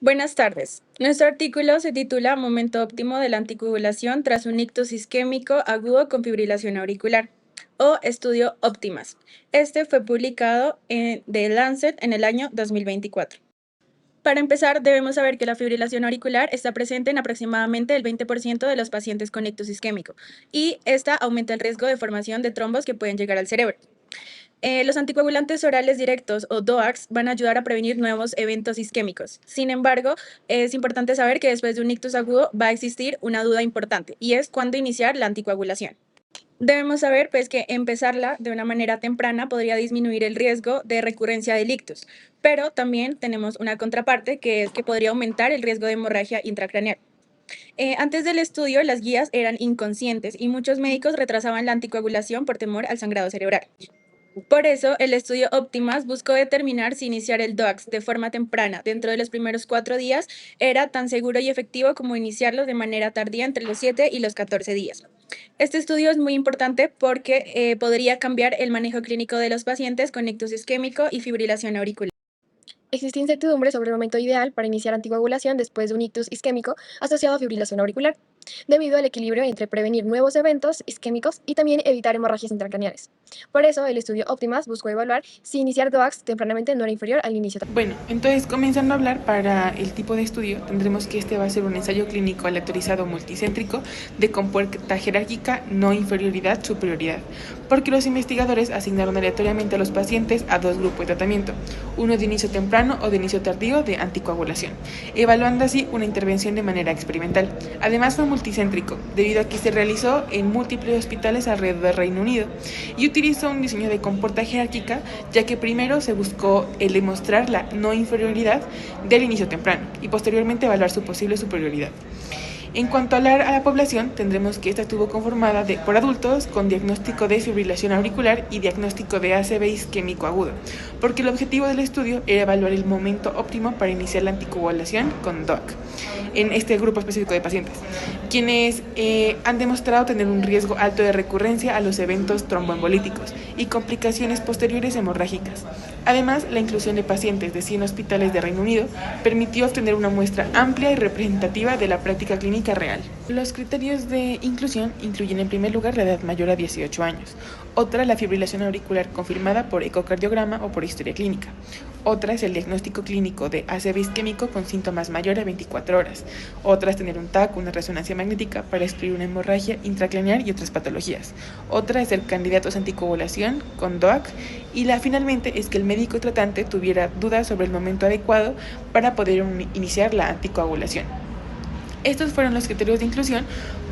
Buenas tardes. Nuestro artículo se titula Momento óptimo de la anticoagulación tras un ictus isquémico agudo con fibrilación auricular o estudio Optimas. Este fue publicado en The Lancet en el año 2024. Para empezar, debemos saber que la fibrilación auricular está presente en aproximadamente el 20% de los pacientes con ictus isquémico y esta aumenta el riesgo de formación de trombos que pueden llegar al cerebro. Los anticoagulantes orales directos o DOACs van a ayudar a prevenir nuevos eventos isquémicos. Sin embargo, es importante saber que después de un ictus agudo va a existir una duda importante y es cuándo iniciar la anticoagulación. Debemos saber pues, que empezarla de una manera temprana podría disminuir el riesgo de recurrencia del ictus, pero también tenemos una contraparte que es que podría aumentar el riesgo de hemorragia intracraneal. Antes del estudio, las guías eran inconscientes y muchos médicos retrasaban la anticoagulación por temor al sangrado cerebral. Por eso, el estudio Optimas buscó determinar si iniciar el DOACs de forma temprana dentro de los primeros 4 días era tan seguro y efectivo como iniciarlo de manera tardía entre los 7 y los 14 días. Este estudio es muy importante porque podría cambiar el manejo clínico de los pacientes con ictus isquémico y fibrilación auricular. Existe incertidumbre sobre el momento ideal para iniciar anticoagulación después de un ictus isquémico asociado a fibrilación auricular, debido al equilibrio entre prevenir nuevos eventos isquémicos y también evitar hemorragias intracraneales. Por eso, el estudio Optimas buscó evaluar si iniciar DOACs tempranamente no era inferior al inicio. Bueno, entonces comenzando a hablar para el tipo de estudio, tendremos que este va a ser un ensayo clínico aleatorizado multicéntrico de compuerta jerárquica, no inferioridad, superioridad, porque los investigadores asignaron aleatoriamente a los pacientes a 2 grupos de tratamiento, uno de inicio temprano o de inicio tardío de anticoagulación, evaluando así una intervención de manera experimental. Además fue multicéntrico, debido a que se realizó en múltiples hospitales alrededor del Reino Unido y utilizó un diseño de compuerta jerárquica, ya que primero se buscó el demostrar la no inferioridad del inicio temprano y posteriormente evaluar su posible superioridad. En cuanto a la población, tendremos que esta estuvo conformada por adultos con diagnóstico de fibrilación auricular y diagnóstico de ACV isquémico agudo, porque el objetivo del estudio era evaluar el momento óptimo para iniciar la anticoagulación con DOAC en este grupo específico de pacientes, quienes han demostrado tener un riesgo alto de recurrencia a los eventos tromboembolíticos y complicaciones posteriores hemorrágicas. Además, la inclusión de pacientes de 100 hospitales de Reino Unido permitió obtener una muestra amplia y representativa de la práctica clínica real. Los criterios de inclusión incluyen en primer lugar la edad mayor a 18 años, otra la fibrilación auricular confirmada por ecocardiograma o por historia clínica, otra es el diagnóstico clínico de ACV isquémico con síntomas mayor a 24 horas, otra es tener un TAC, una resonancia magnética para excluir una hemorragia intracraneal y otras patologías, otra es ser candidatos a anticoagulación con DOAC y finalmente es que el médico tratante tuviera dudas sobre el momento adecuado para poder iniciar la anticoagulación. Estos fueron los criterios de inclusión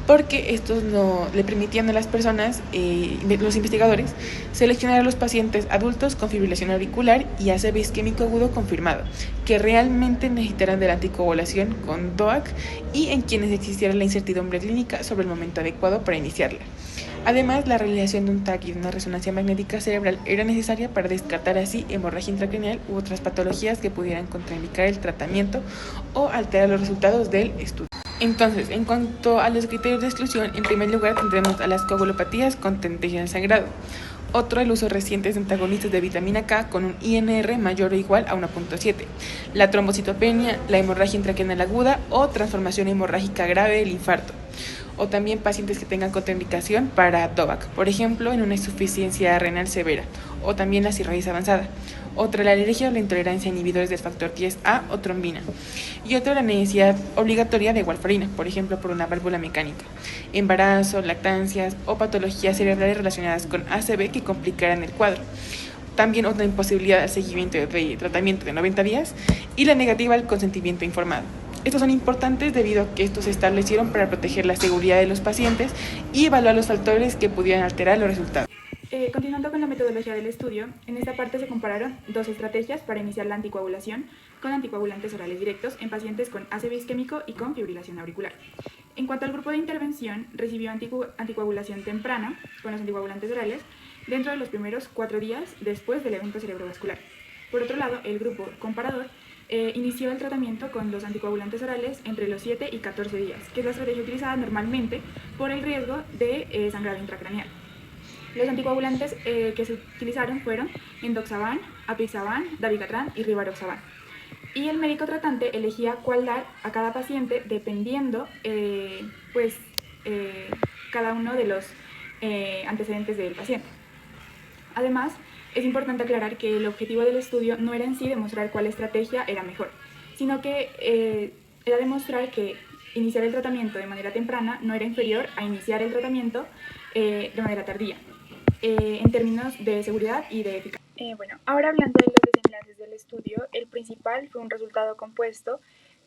porque estos no le permitían a las personas, los investigadores, seleccionar a los pacientes adultos con fibrilación auricular y ACV isquémico agudo confirmado, que realmente necesitaran de la anticoagulación con DOAC y en quienes existiera la incertidumbre clínica sobre el momento adecuado para iniciarla. Además, la realización de un TAC y de una resonancia magnética cerebral era necesaria para descartar así hemorragia intracraneal u otras patologías que pudieran contraindicar el tratamiento o alterar los resultados del estudio. Entonces, en cuanto a los criterios de exclusión, en primer lugar tendremos a las coagulopatías con tendencia al sangrado. Otro, el uso reciente de antagonistas de vitamina K con un INR mayor o igual a 1.7, la trombocitopenia, la hemorragia intracraneal aguda o transformación hemorrágica grave del infarto, o también pacientes que tengan contraindicación para DOAC, por ejemplo, en una insuficiencia renal severa, o también la cirrosis avanzada. Otra, la alergia o la intolerancia a inhibidores del factor 10A o trombina. Y otra, la necesidad obligatoria de warfarina, por ejemplo, por una válvula mecánica. Embarazo, lactancias o patologías cerebrales relacionadas con ACV que complicaran el cuadro. También otra imposibilidad al seguimiento de tratamiento de 90 días y la negativa al consentimiento informado. Estos son importantes debido a que estos se establecieron para proteger la seguridad de los pacientes y evaluar los factores que pudieran alterar los resultados. Continuando con la metodología del estudio, en esta parte se compararon 2 estrategias para iniciar la anticoagulación con anticoagulantes orales directos en pacientes con ACV isquémico y con fibrilación auricular. En cuanto al grupo de intervención, recibió anticoagulación temprana con los anticoagulantes orales dentro de los primeros 4 días después del evento cerebrovascular. Por otro lado, el grupo comparador inició el tratamiento con los anticoagulantes orales entre los 7 y 14 días, que es la estrategia utilizada normalmente por el riesgo de sangrado intracraneal. Los anticoagulantes que se utilizaron fueron endoxaban, apixaban, dabigatran y rivaroxaban. y el médico tratante elegía cuál dar a cada paciente dependiendo cada uno de los antecedentes del paciente. Además, es importante aclarar que el objetivo del estudio no era en sí demostrar cuál estrategia era mejor, sino que era demostrar que iniciar el tratamiento de manera temprana no era inferior a iniciar el tratamiento de manera tardía, en términos de seguridad y de eficacia. Ahora hablando de los desenlaces del estudio, el principal fue un resultado compuesto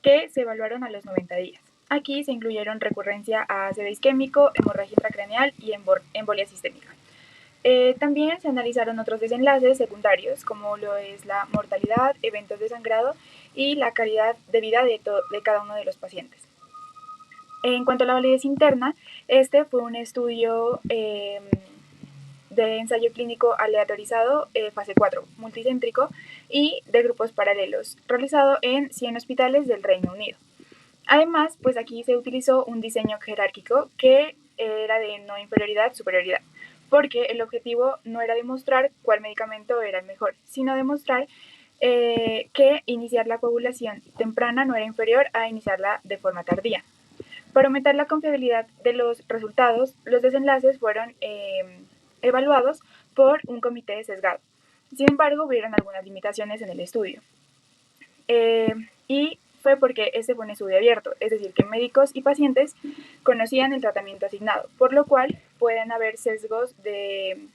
que se evaluaron a los 90 días. Aquí se incluyeron recurrencia a ACV isquémico, hemorragia intracraneal y embolia sistémica. También se analizaron otros desenlaces secundarios, como lo es la mortalidad, eventos de sangrado y la calidad de vida de cada uno de los pacientes. En cuanto a la validez interna, este fue un estudio de ensayo clínico aleatorizado, fase 4, multicéntrico y de grupos paralelos, realizado en 100 hospitales del Reino Unido. Además, pues aquí se utilizó un diseño jerárquico que era de no inferioridad, superioridad, porque el objetivo no era demostrar cuál medicamento era el mejor, sino demostrar que iniciar la coagulación temprana no era inferior a iniciarla de forma tardía. Para aumentar la confiabilidad de los resultados, los desenlaces fueron evaluados por un comité sesgado. Sin embargo, hubieron algunas limitaciones en el estudio. Y fue porque este fue un estudio abierto, es decir, que médicos y pacientes conocían el tratamiento asignado, por lo cual pueden haber sesgos de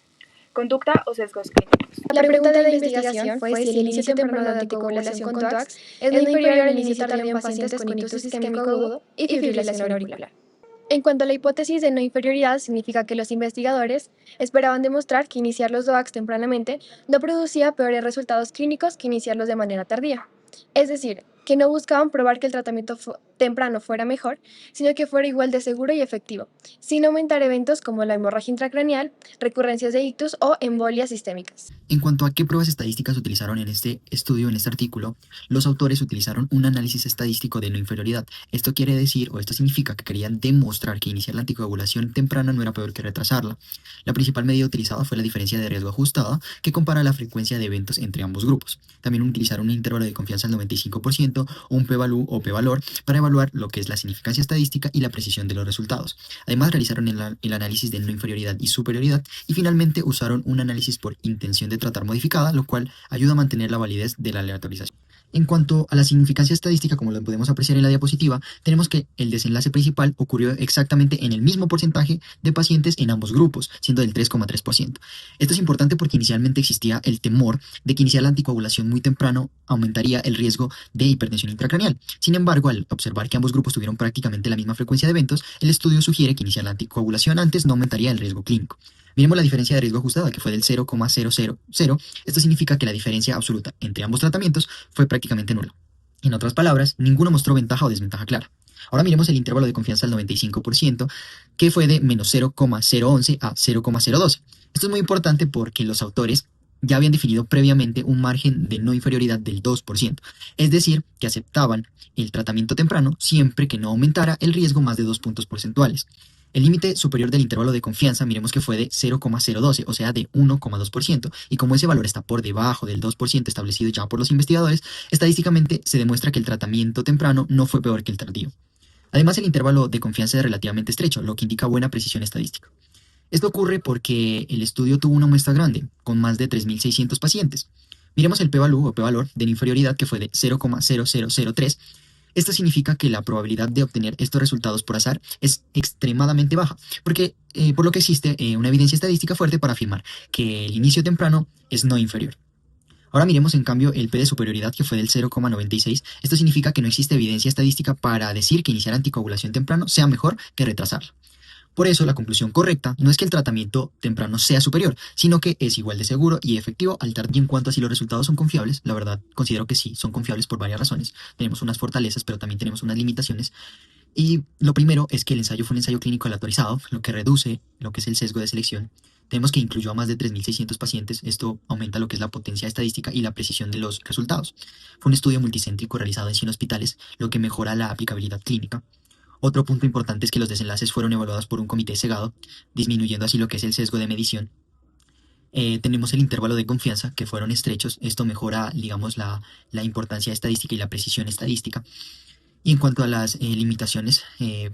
conducta o sesgos clínicos. La pregunta de la investigación fue si el inicio temprano de anticoagulación con DOACs es no inferior al inicio tardío en pacientes con ictus isquémico agudo y fibrilación auricular. En cuanto a la hipótesis de no inferioridad, significa que los investigadores esperaban demostrar que iniciar los DOACs tempranamente no producía peores resultados clínicos que iniciarlos de manera tardía. Es decir, que no buscaban probar que el tratamiento temprano fuera mejor, sino que fuera igual de seguro y efectivo, sin aumentar eventos como la hemorragia intracraneal, recurrencias de ictus o embolias sistémicas. En cuanto a qué pruebas estadísticas utilizaron en este estudio, en este artículo, los autores utilizaron un análisis estadístico de no inferioridad. Esto quiere decir, o esto significa que querían demostrar que iniciar la anticoagulación temprana no era peor que retrasarla. La principal medida utilizada fue la diferencia de riesgo ajustada, que compara la frecuencia de eventos entre ambos grupos. También utilizaron un intervalo de confianza al 95%, o un p-value o p-valor, para evaluar lo que es la significancia estadística y la precisión de los resultados. Además, realizaron el análisis de no inferioridad y superioridad, y finalmente usaron un análisis por intención de tratar modificada, lo cual ayuda a mantener la validez de la aleatorización. En cuanto a la significancia estadística, como lo podemos apreciar en la diapositiva, tenemos que el desenlace principal ocurrió exactamente en el mismo porcentaje de pacientes en ambos grupos, siendo del 3,3%. Esto es importante porque inicialmente existía el temor de que iniciar la anticoagulación muy temprano aumentaría el riesgo de hipertensión intracraneal. Sin embargo, al observar que ambos grupos tuvieron prácticamente la misma frecuencia de eventos, el estudio sugiere que iniciar la anticoagulación antes no aumentaría el riesgo clínico. Miremos la diferencia de riesgo ajustada, que fue del 0,000. Esto significa que la diferencia absoluta entre ambos tratamientos fue prácticamente nula. En otras palabras, ninguno mostró ventaja o desventaja clara. Ahora miremos el intervalo de confianza al 95%, que fue de menos 0,011 a 0,012. Esto es muy importante porque los autores ya habían definido previamente un margen de no inferioridad del 2%, es decir, que aceptaban el tratamiento temprano siempre que no aumentara el riesgo más de 2 puntos porcentuales. El límite superior del intervalo de confianza miremos que fue de 0,012, o sea de 1,2%, y como ese valor está por debajo del 2% establecido ya por los investigadores, estadísticamente se demuestra que el tratamiento temprano no fue peor que el tardío. Además, el intervalo de confianza es relativamente estrecho, lo que indica buena precisión estadística. Esto ocurre porque el estudio tuvo una muestra grande, con más de 3.600 pacientes. Miremos el p-value o p-valor de la inferioridad, que fue de 0,0003. Esto significa que la probabilidad de obtener estos resultados por azar es extremadamente baja, porque por lo que existe una evidencia estadística fuerte para afirmar que el inicio temprano es no inferior. Ahora miremos en cambio el P de superioridad, que fue del 0,96. Esto significa que no existe evidencia estadística para decir que iniciar anticoagulación temprano sea mejor que retrasarla. Por eso, la conclusión correcta no es que el tratamiento temprano sea superior, sino que es igual de seguro y efectivo al tardío. Y en cuanto a si los resultados son confiables, la verdad considero que sí, son confiables por varias razones. Tenemos unas fortalezas, pero también tenemos unas limitaciones. Y lo primero es que el ensayo fue un ensayo clínico aleatorizado, lo que reduce lo que es el sesgo de selección. Tenemos que incluyó a más de 3.600 pacientes. Esto aumenta lo que es la potencia estadística y la precisión de los resultados. Fue un estudio multicéntrico realizado en 100 hospitales, lo que mejora la aplicabilidad clínica. Otro punto importante es que los desenlaces fueron evaluados por un comité cegado, disminuyendo así lo que es el sesgo de medición. Tenemos el intervalo de confianza, que fueron estrechos. Esto mejora, digamos, la importancia estadística y la precisión estadística. Y en cuanto a las limitaciones,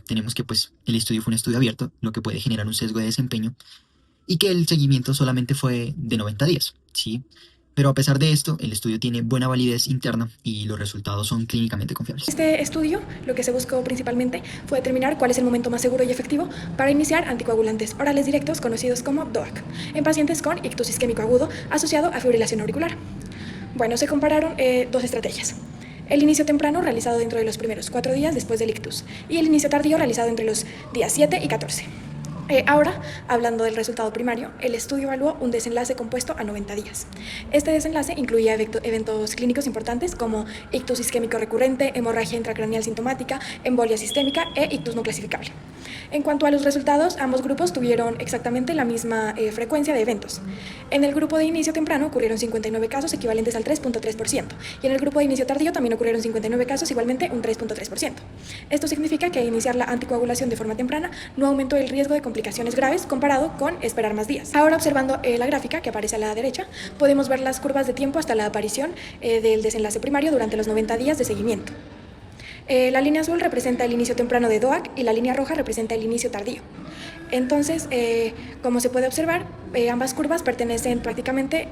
tenemos que pues el estudio fue un estudio abierto, lo que puede generar un sesgo de desempeño y que el seguimiento solamente fue de 90 días, ¿sí? Pero a pesar de esto, el estudio tiene buena validez interna y los resultados son clínicamente confiables. Este estudio lo que se buscó principalmente fue determinar cuál es el momento más seguro y efectivo para iniciar anticoagulantes orales directos conocidos como DOAC en pacientes con ictus isquémico agudo asociado a fibrilación auricular. Bueno, se compararon dos estrategias. El inicio temprano realizado dentro de los primeros 4 días después del ictus y el inicio tardío realizado entre los días 7 y 14. Ahora, hablando del resultado primario, el estudio evaluó un desenlace compuesto a 90 días. Este desenlace incluía eventos clínicos importantes como ictus isquémico recurrente, hemorragia intracraneal sintomática, embolia sistémica e ictus no clasificable. En cuanto a los resultados, ambos grupos tuvieron exactamente la misma frecuencia de eventos. En el grupo de inicio temprano ocurrieron 59 casos equivalentes al 3.3% y en el grupo de inicio tardío también ocurrieron 59 casos igualmente un 3.3%. Esto significa que iniciar la anticoagulación de forma temprana no aumentó el riesgo de complicaciones graves comparado con esperar más días. Ahora, observando la gráfica que aparece a la derecha, podemos ver las curvas de tiempo hasta la aparición del desenlace primario durante los 90 días de seguimiento. La línea azul representa el inicio temprano de DOAC y la línea roja representa el inicio tardío. Entonces, como se puede observar, ambas curvas pertenecen prácticamente,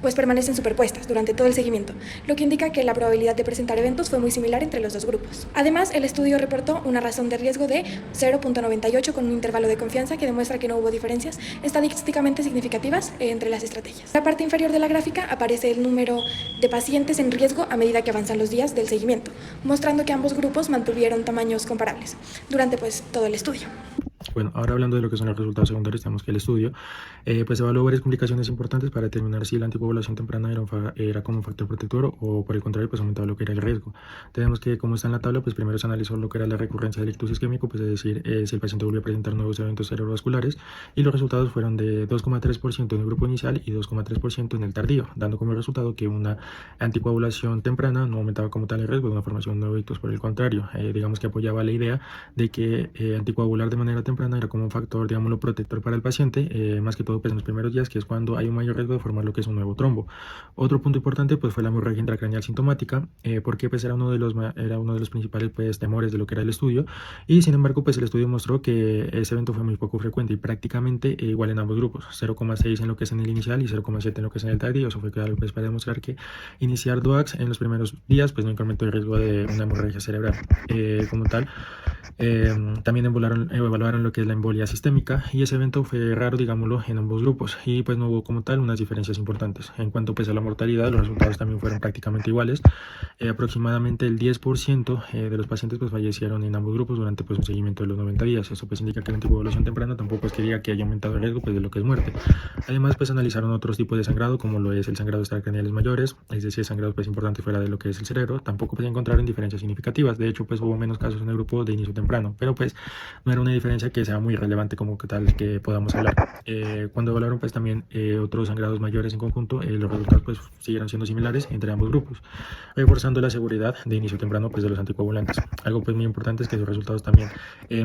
pues permanecen superpuestas durante todo el seguimiento, lo que indica que la probabilidad de presentar eventos fue muy similar entre los dos grupos. Además, el estudio reportó una razón de riesgo de 0.98 con un intervalo de confianza que demuestra que no hubo diferencias estadísticamente significativas entre las estrategias. En la parte inferior de la gráfica aparece el número de pacientes en riesgo a medida que avanzan los días del seguimiento, mostrando que ambos grupos mantuvieron tamaños comparables durante pues todo el estudio. Bueno, ahora hablando de lo que son los resultados secundarios, tenemos que el estudio pues evaluó varias complicaciones importantes para determinar si la anticoagulación temprana era como un factor protector o por el contrario pues aumentaba lo que era el riesgo. Tenemos que, como está en la tabla, pues primero se analizó lo que era la recurrencia del ictus isquémico, pues es decir, si el paciente volvió a presentar nuevos eventos cerebrovasculares, y los resultados fueron de 2,3% en el grupo inicial y 2,3% en el tardío, dando como resultado que una anticoagulación temprana no aumentaba como tal el riesgo de una formación de nuevo ictus, por el contrario, digamos que apoyaba la idea de que anticoagular de manera temprana era como un factor, digámoslo, protector para el paciente, más que todo pues en los primeros días, que es cuando hay un mayor riesgo de formar lo que es un nuevo trombo. Otro punto importante pues fue la hemorragia intracraneal sintomática, porque pues era uno de los principales pues temores de lo que era el estudio, y sin embargo pues el estudio mostró que ese evento fue muy poco frecuente y prácticamente igual en ambos grupos, 0,6 en lo que es en el inicial y 0,7 en lo que es en el tardío. Eso fue claro pues para demostrar que iniciar DOACs en los primeros días pues no incrementó el riesgo de una hemorragia cerebral como tal. También evaluaron lo que es la embolia sistémica, y ese evento fue raro, digámoslo, en ambos grupos, y pues no hubo como tal unas diferencias importantes. En cuanto pues a la mortalidad, los resultados también fueron prácticamente iguales. Aproximadamente el 10% de los pacientes pues fallecieron en ambos grupos durante pues un seguimiento de los 90 días. Eso pues indica que la anticoagulación temprana tampoco es que diga que haya aumentado el riesgo pues de lo que es muerte. Además pues analizaron otros tipos de sangrado, como lo es el sangrado extracraneales mayores, es decir, sangrados pues importantes fuera de lo que es el cerebro. Tampoco pues encontraron diferencias significativas. De hecho pues hubo menos casos en el grupo de inicio temprano, pero pues no era una diferencia que sea muy relevante como que tal que podamos hablar. Cuando evaluaron pues también otros sangrados mayores en conjunto, los resultados pues siguieron siendo similares entre ambos grupos, reforzando la seguridad de inicio temprano pues de los anticoagulantes. Algo pues muy importante es que los resultados también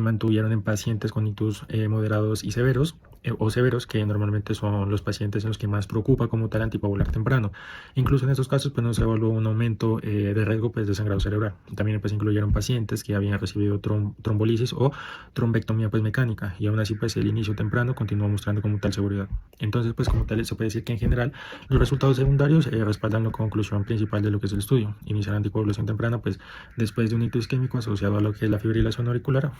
mantuvieron en pacientes con ictus moderados y severos o severos, que normalmente son los pacientes en los que más preocupa como tal anticoagular temprano. Incluso en estos casos pues no se evaluó un aumento de riesgo pues de sangrado cerebral. También pues incluyeron pacientes que habían recibido trombolisis o trombectomía pues mecánica, y aún así pues el inicio temprano continúa mostrando como tal seguridad. Entonces pues como tal se puede decir que en general los resultados secundarios respaldan la conclusión principal de lo que es el estudio. Iniciar anticoagulación temprana pues después de un ictus isquémico asociado a lo que es la fibrilación auricular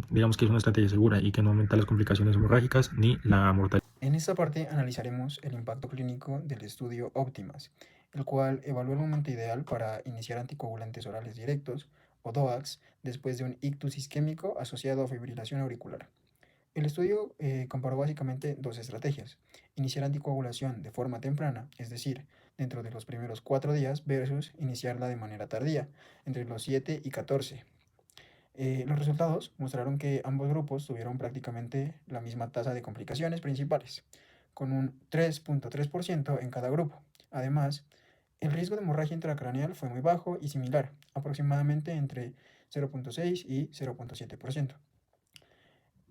digamos que es una estrategia segura y que no aumenta las complicaciones hemorrágicas ni la mortalidad. En esta parte analizaremos el impacto clínico del estudio Optimas, el cual evalúa el momento ideal para iniciar anticoagulantes orales directos o DOACs después de un ictus isquémico asociado a fibrilación auricular. El estudio comparó básicamente dos estrategias: iniciar anticoagulación de forma temprana, es decir, dentro de los primeros 4 días, versus iniciarla de manera tardía, entre los 7 y 14. Los resultados mostraron que ambos grupos tuvieron prácticamente la misma tasa de complicaciones principales, con un 3.3% en cada grupo. Además, el riesgo de hemorragia intracraneal fue muy bajo y similar, aproximadamente entre 0.6 y 0.7%.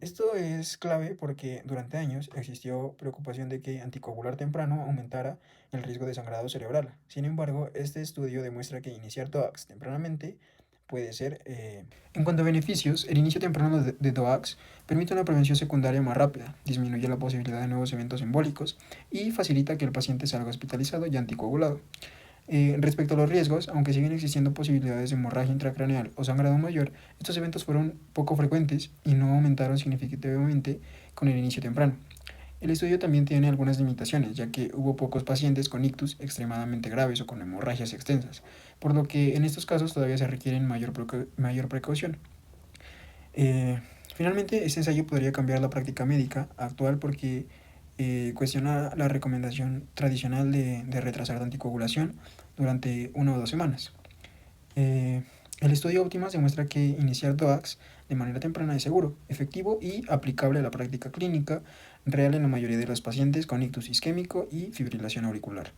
Esto es clave porque durante años existió preocupación de que anticoagular temprano aumentara el riesgo de sangrado cerebral. Sin embargo, este estudio demuestra que iniciar DOACs tempranamente puede ser. En cuanto a beneficios, el inicio temprano de DOACs permite una prevención secundaria más rápida, disminuye la posibilidad de nuevos eventos embólicos y facilita que el paciente salga hospitalizado y anticoagulado. Respecto a los riesgos, aunque siguen existiendo posibilidades de hemorragia intracraneal o sangrado mayor, estos eventos fueron poco frecuentes y no aumentaron significativamente con el inicio temprano. El estudio también tiene algunas limitaciones, ya que hubo pocos pacientes con ictus extremadamente graves o con hemorragias extensas, por lo que en estos casos todavía se requiere mayor precaución. Eh, Finalmente, este ensayo podría cambiar la práctica médica actual porque cuestiona la recomendación tradicional de retrasar la anticoagulación durante 1 o 2 semanas. El estudio Optimas demuestra que iniciar DOACs de manera temprana es seguro, efectivo y aplicable a la práctica clínica real en la mayoría de los pacientes con ictus isquémico y fibrilación auricular.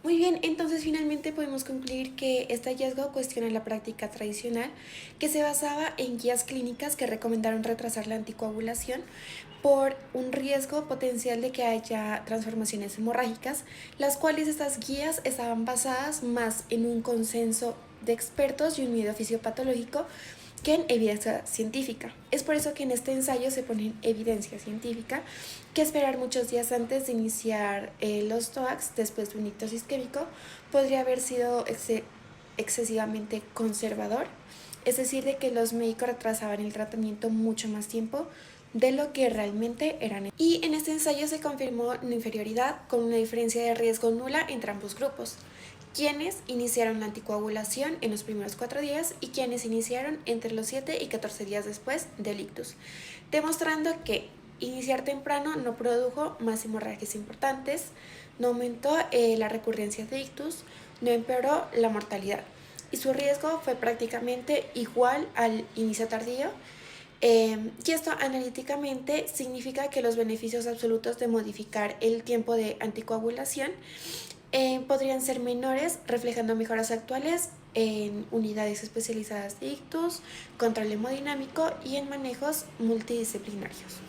Muy bien, entonces finalmente podemos concluir que este hallazgo cuestiona la práctica tradicional que se basaba en guías clínicas que recomendaron retrasar la anticoagulación por un riesgo potencial de que haya transformaciones hemorrágicas, las cuales estas guías estaban basadas más en un consenso de expertos y un miedo fisiopatológico que en evidencia científica. Es por eso que en este ensayo se pone en evidencia científica que esperar muchos días antes de iniciar los TOACs después de un ictus isquémico podría haber sido excesivamente conservador, es decir, de que los médicos retrasaban el tratamiento mucho más tiempo de lo que realmente eran. Y en este ensayo se confirmó una inferioridad con una diferencia de riesgo nula entre ambos grupos, quienes iniciaron la anticoagulación en los primeros 4 días y quienes iniciaron entre los 7 y 14 días después del ictus, demostrando que iniciar temprano no produjo más hemorragias importantes, no aumentó la recurrencia de ictus, no empeoró la mortalidad y su riesgo fue prácticamente igual al inicio tardío. Y esto analíticamente significa que los beneficios absolutos de modificar el tiempo de anticoagulación podrían ser menores, reflejando mejoras actuales en unidades especializadas de ictus, control hemodinámico y en manejos multidisciplinarios.